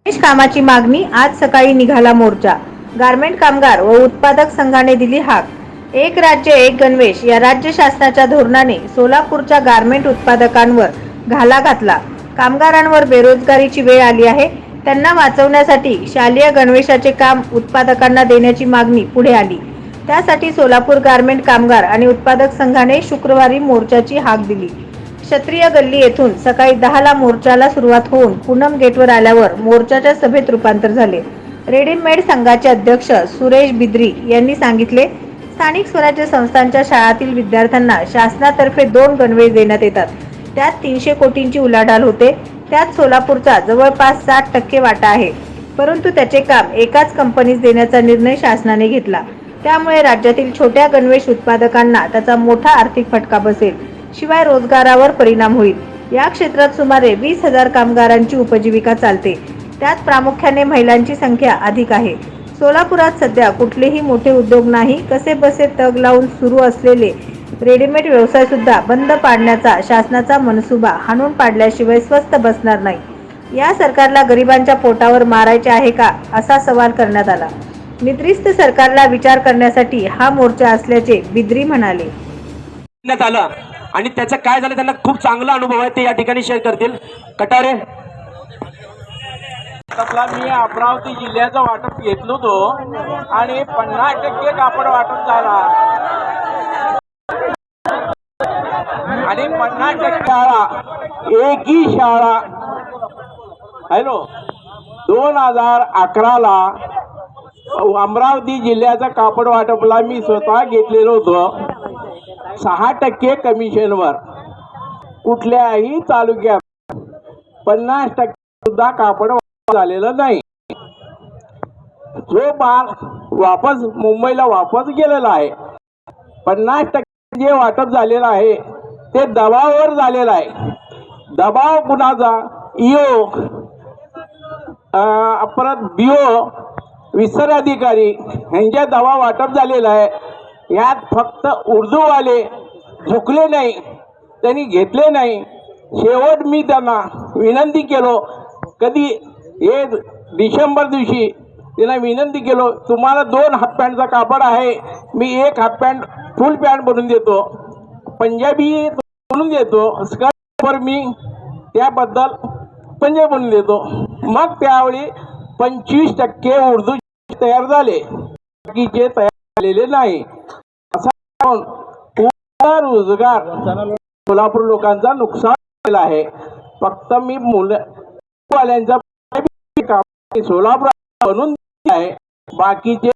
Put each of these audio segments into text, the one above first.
विशेष कामाची मागणी। आज सकाळी निघाला मोर्चा। गारमेंट कामगार व उत्पादक संघाने दिली हाक। एक राज्य एक गणवेश या राज्य शासनाच्या धोरणाने सोलापूरच्या गारमेंट उत्पादकांवर घाला घातला। कामगारांवर बेरोजगारीची वेळ आली आहे, त्यांना वाचवण्यासाठी शालेय गणवेशाचे काम उत्पादकांना देण्याची मागणी पुढे आली। त्यासाठी सोलापूर गारमेंट कामगार आणि उत्पादक संघाने शुक्रवारी मोर्चाची हाक दिली। क्षत्रिय गल्ली येथून सकाळी 10 ला मोर्चाला सुरुवात होऊन पूनम गेटवर आल्यावर मोर्चाच्या सभेत रूपांतर झाले। रेडीमेड संघाचे अध्यक्ष सुरेश बिद्री यांनी सांगितले, स्थानिक स्वराज्य संस्थांच्या शाळांतील विद्यार्थ्यांना शासनातर्फे 2 गणवेश देण्यात येतात। त्यात 300 कोटींची उलाढाल होते। त्यात सोलापूरचा जवळपास 60% वाटा आहे, परंतु त्याचे काम एकाच कंपनीस देण्याचा निर्णय शासनाने घेतला। त्यामुळे राज्यातील छोट्या गणवेश उत्पादकांना त्याचा मोठा आर्थिक फटका बसेल, शिवाय रोजगारावर परिणाम होईल। या क्षेत्रात सुमारे 20,000 कामगारांची उपजीविका चालते, त्यात प्रामुख्याने महिलांची संख्या अधिक आहे। सोलापुरात सध्या कुठलेही मोठे उद्योग नाही, कसेबसे तग लावून सुरू असलेले रेडीमेड व्यवसाय सुद्धा बंद पाडण्याचा शासनाचा मनसुबा हाणून पाडल्याशिवाय स्वस्त बसणार नाही। या सरकारला गरिबांच्या पोटावर मारायचे आहे का, असा सवाल करण्यात आला। निद्रिस्त सरकारला विचार करण्यासाठी हा मोर्चा असल्याचे बिद्री म्हणाले। आणि त्याचं काय झालं, त्यांना खूप चांगला अनुभव आहे, ते या ठिकाणी शेअर करतील। कटारे मी अमरावती जिल्ह्याचं वाटप घेतलो होतो आणि 50% कापड वाटप झाला आणि 50% शाळा, एकही शाळा हॅलो 2011 ला अमरावती जिल्ह्याचं कापड वाटपला मी स्वतः घेतलेलं होतं 6% कमिशनवर। कुठल्याही तालुक्यात 50% सुद्धा कापड झालेलं नाही। जो माल वापस मुंबईला वापस गेलेला आहे, 50% जे वाटप झालेलं आहे ते दबावावर झालेलं आहे। दबाव कुणाचा? ईओ, परत बीओ, विस्तार अधिकारी यांच्या दबाव वाटप झालेला आहे। यात फक्त उर्दूवाले झुकले नाही, त्यांनी घेतले नाही। शेवट मी त्यांना विनंती केलो, कधी हे डिसेंबर दिवशी त्यांना विनंती केलो, तुम्हाला 2 हाफ पॅन्टचा कापड आहे, मी 1 हाफ पॅन्ट फुल पॅन्ट बनवून देतो, पंजाबी बनवून देतो, स्कर्टवर मी त्याबद्दल पंजाबी बनवून देतो। मग त्यावेळी 25% उर्दू तयार झाले, बाकीचे तयार झालेले नाही। असा पूर्ण रोजगार सोलापूर लोकांचा नुकसान झालेला आहे। फक्त मी मुलांचा सोलापूर बनवून आहे, बाकीचे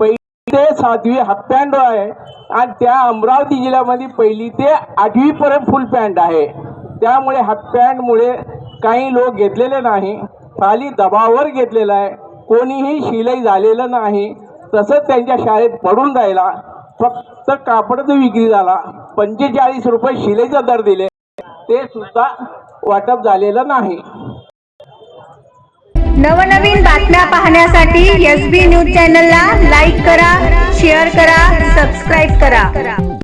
पहिली ते 7वी हाफ पॅन्ट आहे आणि त्या अमरावती जिल्ह्यामध्ये 1ली ते 8वी पर्यंत फुल पॅन्ट आहे। त्यामुळे हाफ पॅन्टमुळे काही लोक घेतलेले नाही, खाली दबावावर घेतलेला आहे, कोणीही शिलाई झालेलं नाही। तसंच त्यांच्या शाळेत पडून राहिला, फक्त कापडाचा विक्री झाला, 45 रुपये शिलाईचा दर दिले, ते सुद्धा वाटप झालेलं नाही। नवनवीन बातम्या पाहण्यासाठी SB न्यूज चॅनलला लाईक करा, शेअर करा, सबस्क्राईब करा।